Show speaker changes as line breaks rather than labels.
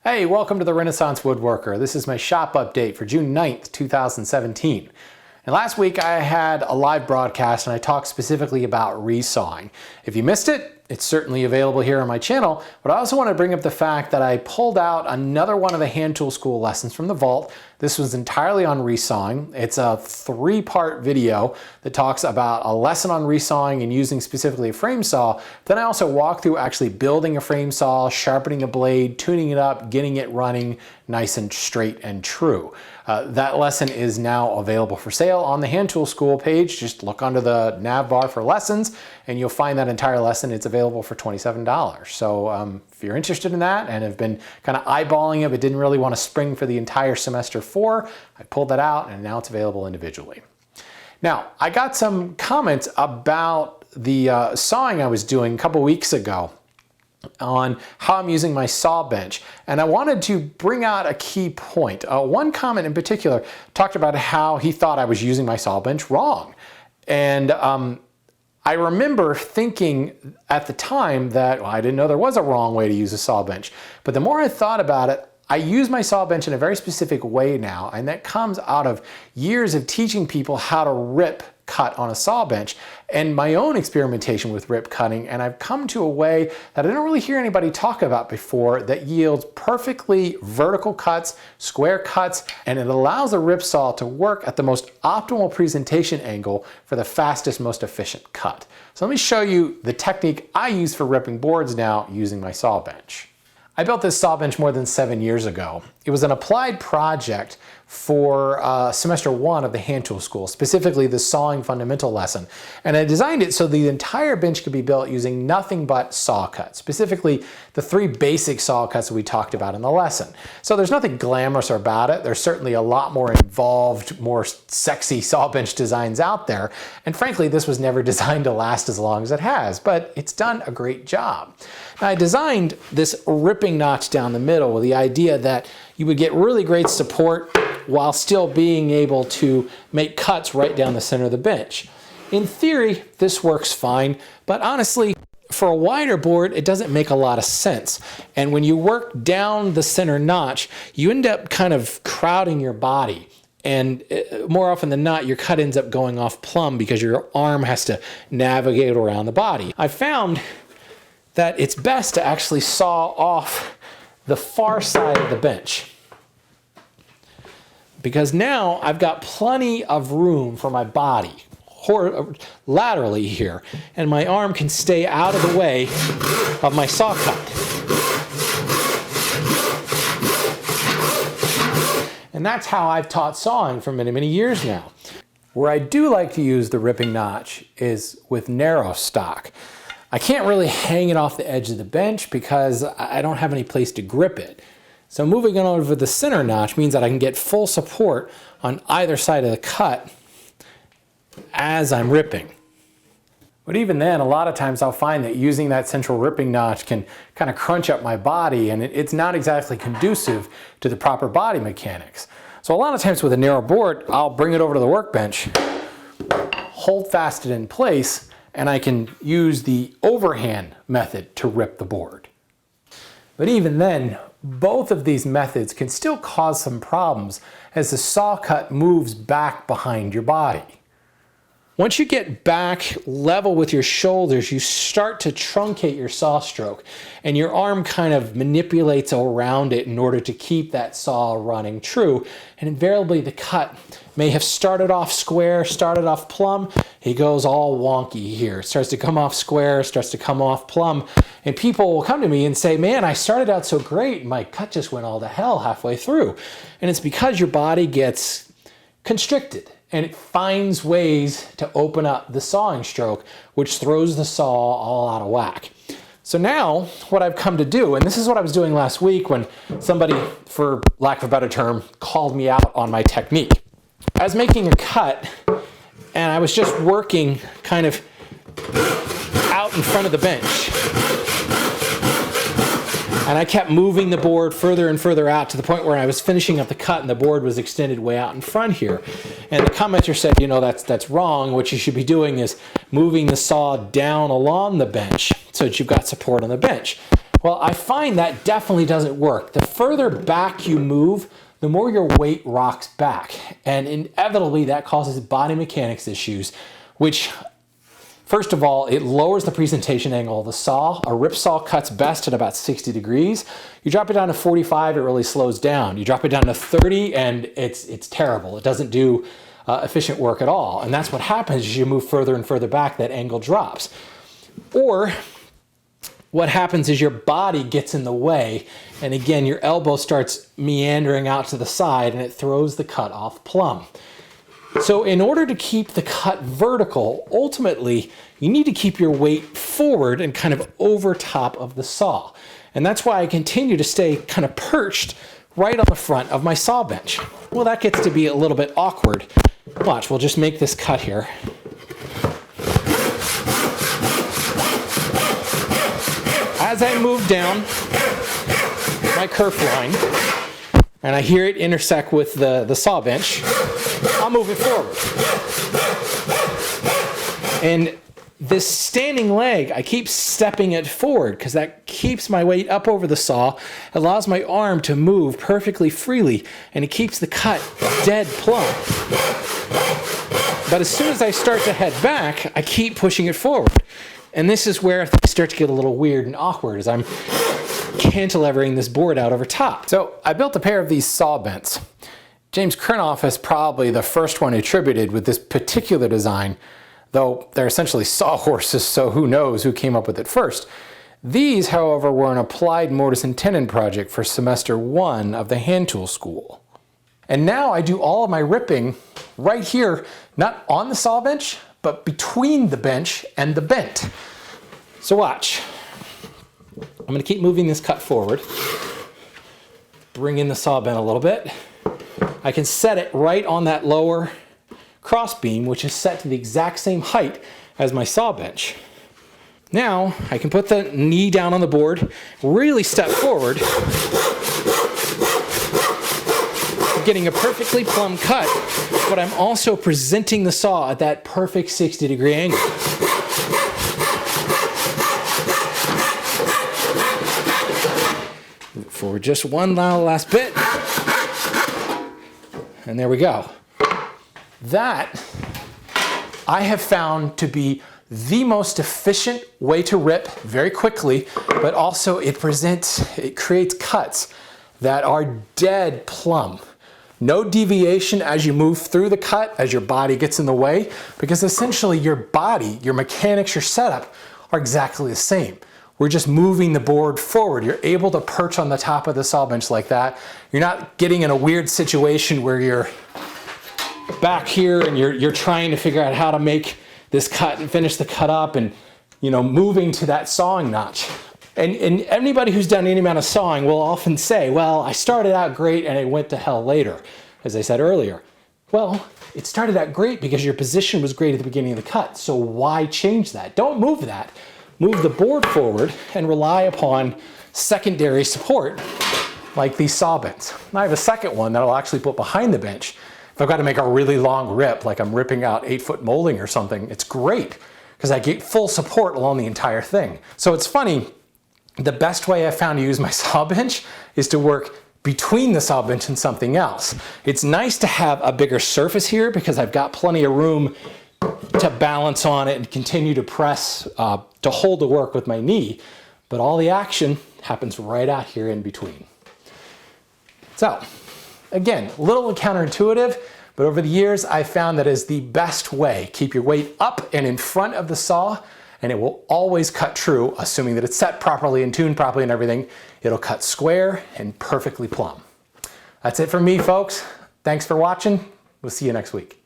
Hey, welcome to the Renaissance Woodworker. This is my shop update for June 9th, 2017. And last week I had a live broadcast and I talked specifically about resawing. If you missed it, it's certainly available here on my channel, but I also want to bring up the fact that I pulled out another one of the hand tool school lessons from the vault. This was entirely on resawing. It's a 3-part video that talks about a lesson on resawing and using specifically a frame saw. Then I also walk through actually building a frame saw, sharpening a blade, tuning it up, getting it running nice and straight and true. That lesson is now available for sale on the Hand Tool School page. Just look under the nav bar for lessons and you'll find that entire lesson. It's available for $27. So if you're interested in that and have been kind of eyeballing it but didn't really want to spring for the entire semester 4, I pulled that out and now it's available individually. Now, I got some comments about the sawing I was doing a couple weeks ago on how I'm using my saw bench, and I wanted to bring out a key point. One comment in particular talked about how he thought I was using my saw bench wrong, and I remember thinking at the time that, well, I didn't know there was a wrong way to use a saw bench, but the more I thought about it, I use my saw bench in a very specific way now, and that comes out of years of teaching people how to rip cut on a saw bench and my own experimentation with rip cutting, and I've come to a way that I don't really hear anybody talk about before that yields perfectly vertical cuts, square cuts, and it allows a rip saw to work at the most optimal presentation angle for the fastest, most efficient cut. So let me show you the technique I use for ripping boards now using my saw bench. I built this saw bench more than 7 years ago. It was an applied project for semester 1 of the hand tool school, specifically the sawing fundamental lesson. And I designed it so the entire bench could be built using nothing but saw cuts, specifically the 3 basic saw cuts that we talked about in the lesson. So there's nothing glamorous about it. There's certainly a lot more involved, more sexy saw bench designs out there. And frankly, this was never designed to last as long as it has, but it's done a great job. Now, I designed this ripping notch down the middle with the idea that you would get really great support while still being able to make cuts right down the center of the bench. In theory, this works fine, but honestly, for a wider board, it doesn't make a lot of sense. And when you work down the center notch, you end up kind of crowding your body. And more often than not, your cut ends up going off plumb because your arm has to navigate around the body. I found that it's best to actually saw off the far side of the bench, because now I've got plenty of room for my body laterally here, and my arm can stay out of the way of my saw cut. And that's how I've taught sawing for many, many years now. Where I do like to use the ripping notch is with narrow stock. I can't really hang it off the edge of the bench because I don't have any place to grip it. So moving it over the center notch means that I can get full support on either side of the cut as I'm ripping. But even then, a lot of times I'll find that using that central ripping notch can kind of crunch up my body, and it's not exactly conducive to the proper body mechanics. So a lot of times with a narrow board, I'll bring it over to the workbench, hold fast it in place, and I can use the overhand method to rip the board. But even then, both of these methods can still cause some problems as the saw cut moves back behind your body. Once you get back level with your shoulders, you start to truncate your saw stroke, and your arm kind of manipulates around it in order to keep that saw running true. And invariably the cut may have started off square, started off plumb. It goes all wonky here. It starts to come off square, starts to come off plumb. And people will come to me and say, man, I started out so great, my cut just went all to hell halfway through. And it's because your body gets constricted and it finds ways to open up the sawing stroke, which throws the saw all out of whack. So now what I've come to do, and this is what I was doing last week when somebody, for lack of a better term, called me out on my technique. I was making a cut and I was just working kind of out in front of the bench. And I kept moving the board further and further out to the point where I was finishing up the cut and the board was extended way out in front here. And the commenter said, you know, that's wrong. What you should be doing is moving the saw down along the bench so that you've got support on the bench. Well, I find that definitely doesn't work. The further back you move, the more your weight rocks back. And inevitably that causes body mechanics issues, which, first of all, it lowers the presentation angle of the saw. A rip saw cuts best at about 60 degrees. You drop it down to 45, it really slows down. You drop it down to 30 and it's terrible. It doesn't do efficient work at all. And that's what happens as you move further and further back, that angle drops. Or what happens is your body gets in the way, and again, your elbow starts meandering out to the side and it throws the cut off plumb. So in order to keep the cut vertical, ultimately, you need to keep your weight forward and kind of over top of the saw. And that's why I continue to stay kind of perched right on the front of my saw bench. Well, that gets to be a little bit awkward. Watch, we'll just make this cut here. As I move down my kerf line, and I hear it intersect with the saw bench, I'll move it forward. And this standing leg, I keep stepping it forward because that keeps my weight up over the saw, allows my arm to move perfectly freely, and it keeps the cut dead plumb. But as soon as I start to head back, I keep pushing it forward. And this is where things start to get a little weird and awkward as I'm cantilevering this board out over top. So I built a pair of these saw bents. James Krenoff is probably the first one attributed with this particular design, though they're essentially sawhorses, so who knows who came up with it first. These, however, were an applied mortise and tenon project for semester 1 of the hand tool school. And now I do all of my ripping right here, not on the saw bench, but between the bench and the bent. So watch. I'm going to keep moving this cut forward. Bring in the saw bent a little bit. I can set it right on that lower cross beam, which is set to the exact same height as my saw bench. Now I can put the knee down on the board, really step forward, getting a perfectly plumb cut, but I'm also presenting the saw at that perfect 60-degree angle. Move it forward just one last bit, and there we go. That I have found to be the most efficient way to rip very quickly, but also it creates cuts that are dead plumb. No deviation as you move through the cut, as your body gets in the way, because essentially your body, your mechanics, your setup are exactly the same. We're just moving the board forward. You're able to perch on the top of the saw bench like that. You're not getting in a weird situation where you're back here and you're trying to figure out how to make this cut and finish the cut up and, you know, moving to that sawing notch. And anybody who's done any amount of sawing will often say, well, I started out great and it went to hell later, as I said earlier. Well, it started out great because your position was great at the beginning of the cut, so why change that? Don't move that. Move the board forward and rely upon secondary support like these saw bents. I have a second one that I'll actually put behind the bench. If I've got to make a really long rip, like I'm ripping out 8-foot molding or something, it's great because I get full support along the entire thing. So it's funny, the best way I've found to use my saw bench is to work between the saw bench and something else. It's nice to have a bigger surface here because I've got plenty of room to balance on it and continue to press, to hold the work with my knee, but all the action happens right out here in between. So, again, a little counterintuitive, but over the years I've found that is the best way. Keep your weight up and in front of the saw, and it will always cut true, assuming that it's set properly and tuned properly and everything. It'll cut square and perfectly plumb. That's it from me, folks. Thanks for watching. We'll see you next week.